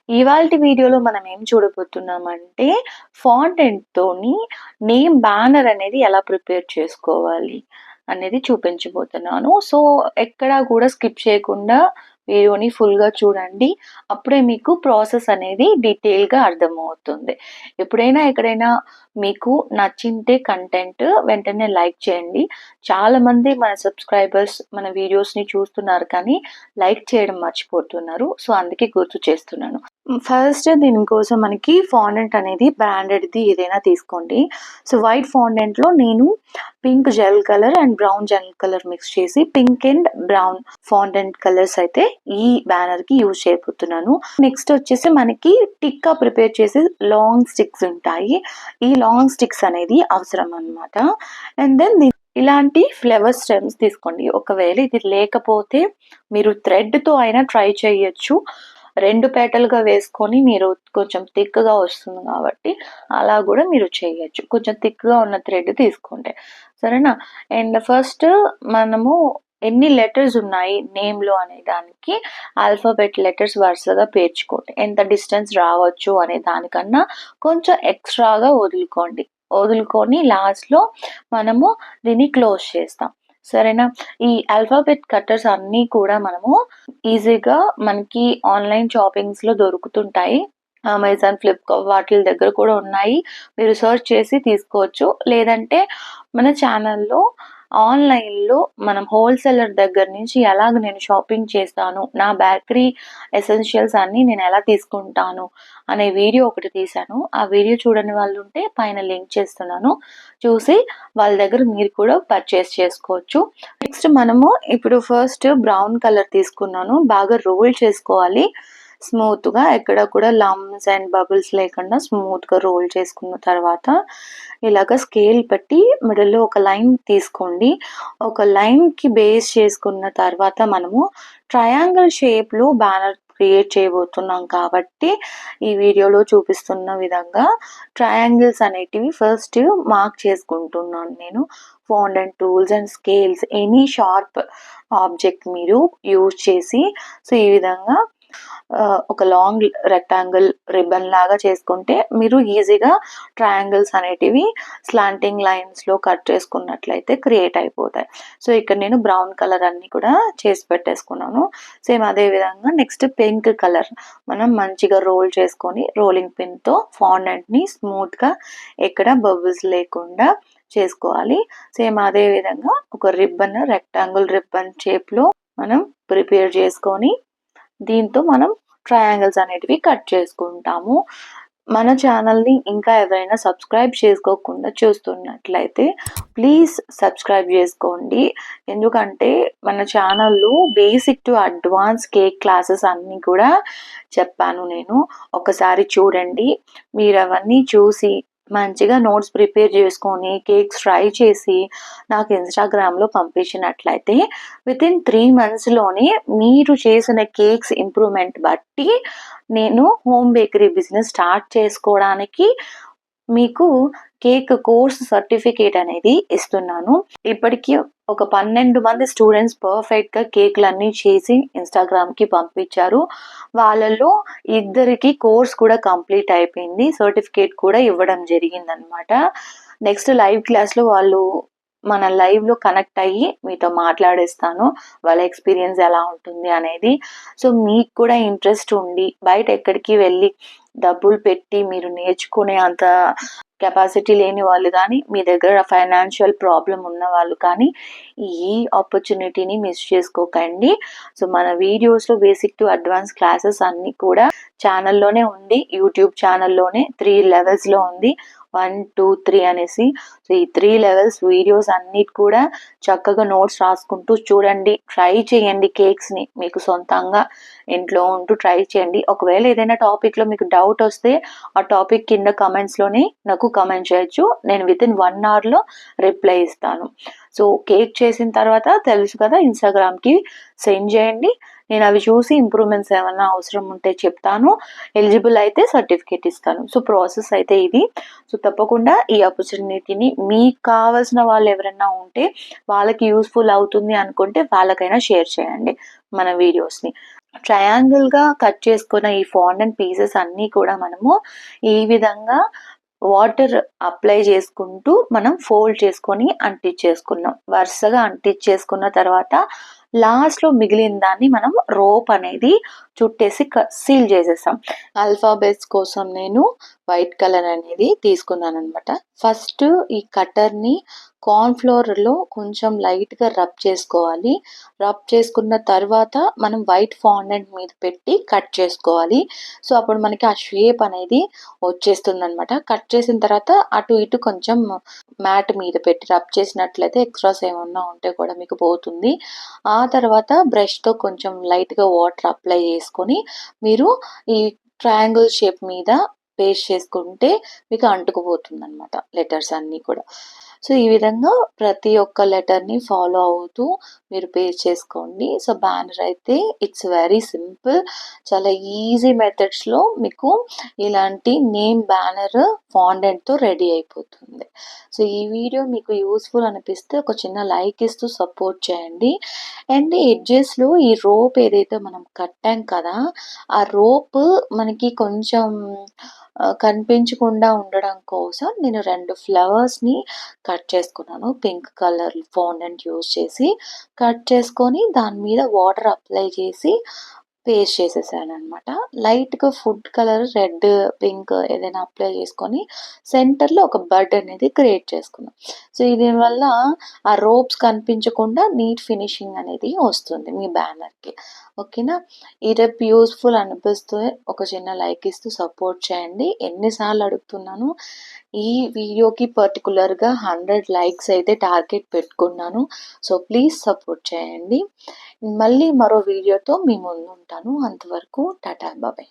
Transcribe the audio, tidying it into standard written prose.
ఇవాల్టి వీడియోలో మనం ఏం చూడబోతున్నామంటే ఫాంటెంట్‌తోని నేమ్ బ్యానర్ అనేది ఎలా ప్రిపేర్ చేసుకోవాలి అనేది చూపించబోతున్నాను. సో, ఎక్కడా కూడా స్కిప్ చేయకుండా వీడియోని ఫుల్‌గా చూడండి. అప్పుడే మీకు ప్రాసెస్ అనేది డీటెయిల్‌గా అర్థమవుతుంది. ఎప్పుడైనా ఎక్కడైనా మీకు నచ్చింటే కంటెంట్ వెంటనే లైక్ చేయండి. చాలామంది మన సబ్స్క్రైబర్స్ మన వీడియోస్‌ని చూస్తున్నారు కానీ లైక్ చేయడం మర్చిపోతున్నారు. సో, అందుకే గుర్తు చేస్తున్నాను. ఫస్ట్ దీనికోసం మనకి ఫాండెంట్ అనేది బ్రాండెడ్‌ది ఏదైనా తీసుకోండి. సో, వైట్ ఫాండెంట్‌లో నేను pink gel colour and brown gel colour mix చేసి pink and brown fondant colours అయితే ఈ బ్యానర్‌కి యూజ్ చేయబోతున్నాను. నెక్స్ట్ వచ్చేసి మనకి టిక్కా ప్రిపేర్ చేసే లాంగ్ స్టిక్స్ ఉంటాయి. ఈ లాంగ్ స్టిక్స్ అనేది అవసరం అన్నమాట. అండ్ దెన్ ఇలాంటి ఫ్లవర్ స్టెమ్స్ తీసుకోండి. ఒకవేళ ఇది లేకపోతే మీరు థ్రెడ్‌తో అయినా ట్రై చేయొచ్చు. 2 పేటలుగా వేసుకొని మీరు కొంచెం థిక్‌గా వస్తుంది కాబట్టి అలా గూడా మీరు చేయొచ్చు. కొంచెం థిక్‌గా ఉన్న థ్రెడ్ తీసుకోండి. సరేనా? అండ్ ఫస్ట్ మనము ఎన్ని లెటర్స్ ఉన్నాయి నేమ్‌లో అనే దానికి ఆల్ఫాబెట్ లెటర్స్ వరుసగా పేర్చుకోండి. ఎంత డిస్టెన్స్ రావచ్చు అనే దానికన్నా కొంచెం ఎక్స్‌ట్రాగా వదులుకొని లాస్ట్‌లో మనము దీన్ని క్లోజ్ చేస్తాం. సరేనా? ఈ ఆల్ఫాబెట్ కట్టర్స్ అన్నీ కూడా మనము ఈజీగా మనకి ఆన్‌లైన్ షాపింగ్స్‌లో దొరుకుతుంటాయి. అమెజాన్, ఫ్లిప్‌కార్ట్ వాటిల దగ్గర కూడా ఉన్నాయి. మీరు సెర్చ్ చేసి తీసుకోవచ్చు. లేదంటే మన ఛానల్‌లో ఆన్‌లైన్‌లో మనం హోల్‌సేలర్ దగ్గర నుంచి ఎలాగ నేను షాపింగ్ చేస్తాను, నా బేకరీ ఎసెన్షియల్స్ అన్నీ నేను ఎలా తీసుకుంటాను అనే వీడియో ఒకటి తీశాను. ఆ వీడియో చూడని వాళ్ళుంటే పైన లింక్ చేస్తున్నాను. చూసి వాళ్ళ దగ్గర మీరు కూడా పర్చేస్ చేసుకోవచ్చు. నెక్స్ట్ మనము ఇప్పుడు ఫస్ట్ బ్రౌన్ కలర్ తీసుకున్నాను. బాగా రోల్ చేసుకోవాలి స్మూత్‌గా. ఎక్కడ కూడా లమ్స్ అండ్ బబుల్స్ లేకుండా స్మూత్‌గా రోల్ చేసుకున్న తర్వాత ఇలాగ స్కేల్ పెట్టి మిడిల్‌లో ఒక లైన్ తీసుకోండి. ఒక లైన్‌కి బేస్ చేసుకున్న తర్వాత మనము ట్రయాంగిల్ షేప్‌లో బ్యానర్ క్రియేట్ చేయబోతున్నాం కాబట్టి ఈ వీడియోలో చూపిస్తున్న విధంగా ట్రయాంగిల్స్ అనేటివి ఫస్ట్ మార్క్ చేసుకుంటున్నాను నేను. Fondant tools and scales any sharp object మీరు యూజ్ చేసి సో ఈ విధంగా ఒక లాంగ్ రెక్టాంగిల్ రిబ్బన్ లాగా చేసుకుంటే మీరు ఈజీగా ట్రయాంగిల్స్ అనేటివి స్లాంటింగ్ లైన్స్‌లో కట్ చేసుకున్నట్లయితే క్రియేట్ అయిపోతాయి. సో, ఇక్కడ నేను బ్రౌన్ కలర్ అన్నీ కూడా చేసి పెట్టేసుకున్నాను. సేమ్ అదే విధంగా నెక్స్ట్ పింక్ కలర్ మనం మంచిగా రోల్ చేసుకొని రోలింగ్ పిన్‌తో ఫాండెంట్‌ని స్మూత్‌గా ఎక్కడ బబుల్స్ లేకుండా చేసుకోవాలి. సేమ్ అదే విధంగా ఒక రిబ్బన్ రెక్టాంగిల్ రిబ్బన్ షేప్‌లో మనం ప్రిపేర్ చేసుకొని దీంతో మనం ట్రయాంగిల్స్ అనేటివి కట్ చేసుకుంటాము. మన ఛానల్‌ని ఇంకా ఎవరైనా సబ్స్క్రైబ్ చేసుకోకుండా చూస్తున్నట్లయితే ప్లీజ్ సబ్స్క్రైబ్ చేసుకోండి. ఎందుకంటే మన ఛానల్‌లో basic to advance cake classes అన్నీ కూడా చెప్పాను నేను. ఒకసారి చూడండి. మీరవన్నీ చూసి మంచిగా నోట్స్ ప్రిపేర్ చేసుకొని కేక్స్ ట్రై చేసి నాకు ఇన్‌స్టాగ్రామ్‌లో పంపించినట్లయితే వితిన్ 3 మంత్స్‌లోనే మీరు చేసిన కేక్స్ ఇంప్రూవ్‌మెంట్ బట్టి నేను హోమ్ బేకరీ బిజినెస్ స్టార్ట్ చేసుకోవడానికి మీకు కేక్ కోర్స్ సర్టిఫికేట్ అనేది ఇస్తున్నాను. ఇప్పటికి ఒక 12 మంది స్టూడెంట్స్ పర్ఫెక్ట్‌గా కేక్‌లన్నీ చేసి ఇన్‌స్టాగ్రామ్‌కి పంపించారు. వాళ్ళలో ఇద్దరికి కోర్స్ కూడా కంప్లీట్ అయిపోయింది. సర్టిఫికేట్ కూడా ఇవ్వడం జరిగిందనమాట. నెక్స్ట్ లైవ్ క్లాస్‌లో వాళ్ళు మన లైవ్‌లో కనెక్ట్ అయ్యి మీతో మాట్లాడిస్తాను. వాళ్ళ ఎక్స్‌పీరియన్స్ ఎలా ఉంటుంది అనేది. సో, మీకు కూడా ఇంట్రెస్ట్ ఉండి బయట ఎక్కడికి వెళ్ళి డబ్బులు పెట్టి మీరు నేర్చుకునే అంత కెపాసిటీ లేని వాళ్ళు కానీ, మీ దగ్గర ఫైనాన్షియల్ ప్రాబ్లమ్ ఉన్న వాళ్ళు కానీ ఈ ఆపర్చునిటీని మిస్ చేసుకోకండి. సో, మన వీడియోస్‌లో బేసిక్ టు అడ్వాన్స్ క్లాసెస్ అన్నీ కూడా ఛానల్‌లోనే ఉంది. యూట్యూబ్ ఛానల్‌లోనే 3 లెవెల్స్‌లో ఉంది. 1, 2, 3 అనేసి. సో, ఈ 3 లెవెల్స్ వీడియోస్ అన్నిటి కూడా చక్కగా నోట్స్ రాసుకుంటూ చూడండి. ట్రై చేయండి కేక్స్‌ని. మీకు సొంతంగా ఇంట్లో ఉంటూ ట్రై చేయండి. ఒకవేళ ఏదైనా టాపిక్‌లో మీకు డౌట్ వస్తే ఆ టాపిక్ కింద కమెంట్స్‌లోనే నాకు కమెంట్ చేయొచ్చు. నేను వితిన్ 1 అవర్‌లో రిప్లై ఇస్తాను. సో, కేక్ చేసిన తర్వాత తెలుసు కదా ఇన్‌స్టాగ్రామ్‌కి సెండ్ చేయండి. నేను అవి చూసి ఇంప్రూవ్‌మెంట్స్ ఏమన్నా అవసరం ఉంటే చెప్తాను. ఎలిజిబుల్ అయితే సర్టిఫికేట్ ఇస్తాను. సో, ప్రాసెస్ అయితే ఇది. సో, తప్పకుండా ఈ ఆపర్చునిటీని మీకు కావాల్సిన వాళ్ళు ఎవరైనా ఉంటే వాళ్ళకి యూజ్‌ఫుల్ అవుతుంది అనుకుంటే వాళ్ళకైనా షేర్ చేయండి మన వీడియోస్‌ని. ట్రయాంగిల్‌గా కట్ చేసుకున్న ఈ ఫాండెంట్ పీసెస్ అన్నీ కూడా మనము ఈ విధంగా వాటర్ అప్లై చేసుకుంటూ మనం ఫోల్డ్ చేసుకొని అంటించేసుకున్నాం. వరుసగా అంటించేసుకున్న తర్వాత లాస్ట్‌లో మిగిలిన దాన్ని మనం రోప్ అనేది చుట్టేసి సీల్ చేసేసాం. ఆల్ఫాబెట్స్ కోసం నేను వైట్ కలర్ అనేది తీసుకున్నాననమాట. ఫస్ట్ ఈ కట్టర్‌ని కార్న్ ఫ్లోర్‌లో కొంచెం లైట్‌గా రబ్ చేసుకోవాలి. రబ్ చేసుకున్న తర్వాత మనం వైట్ ఫాండెంట్ మీద పెట్టి కట్ చేసుకోవాలి. సో, అప్పుడు మనకి ఆ షేప్ అనేది వచ్చేస్తుందనమాట. కట్ చేసిన తర్వాత అటు ఇటు కొంచెం మ్యాట్ మీద పెట్టి రబ్ చేసినట్లయితే ఎక్స్ట్రాస్ ఏమన్నా ఉంటే కూడా మీకు పోతుంది. ఆ తర్వాత బ్రష్‌తో కొంచెం లైట్‌గా వాటర్ అప్లై చేసుకొని మీరు ఈ ట్రయాంగిల్ షేప్ మీద పేస్ట్ చేసుకుంటే మీకు అంటుకుపోతుందనమాట లెటర్స్ అన్నీ కూడా. సో, ఈ విధంగా ప్రతి ఒక్క లెటర్‌ని ఫాలో అవుతూ మీరు పేస్ట్ చేసుకోండి. సో, బ్యానర్ అయితే ఇట్స్ వెరీ సింపుల్. చాలా ఈజీ మెథడ్స్‌లో మీకు ఇలాంటి నేమ్ బ్యానర్ ఫాండెంట్‌తో రెడీ అయిపోతుంది. సో, ఈ వీడియో మీకు యూజ్‌ఫుల్ అనిపిస్తే ఒక చిన్న లైక్ ఇస్తూ సపోర్ట్ చేయండి. అండ్ ఎడ్జెస్‌లో ఈ రోప్ ఏదైతే మనం కట్టాం కదా! ఆ రోప్ మనకి కొంచెం కనిపించకుండా ఉండడం కోసం నేను 2 ఫ్లవర్స్‌ని కట్ చేసుకున్నాను. పింక్ కలర్ ఫాండెంట్ యూజ్ చేసి కట్ చేసుకొని దాని మీద వాటర్ అప్లై చేసి పేస్ట్ చేసేసాననమాట. లైట్‌గా ఫుడ్ కలర్ రెడ్, పింక్ ఏదైనా అప్లై చేసుకొని సెంటర్‌లో ఒక బడ్ అనేది క్రియేట్ చేసుకున్నాం. సో, దీనివల్ల ఆ రోప్స్ కనిపించకుండా నీట్ ఫినిషింగ్ అనేది వస్తుంది మీ బ్యానర్‌కి. ఓకేనా? ఈ టిప్ యూజ్‌ఫుల్ అనిపిస్తే ఒక చిన్న లైక్ ఇస్తూ సపోర్ట్ చేయండి. ఎన్ని సార్లు అడుగుతున్నాను. ఈ వీడియోకి పర్టిక్యులర్‌గా 100 లైక్స్ అయితే టార్గెట్ పెట్టుకున్నాను. సో, ప్లీజ్ సపోర్ట్ చేయండి. మళ్ళీ మరో వీడియోతో మీ ముందుంటాను. అంతవరకు టాటా బాయ్.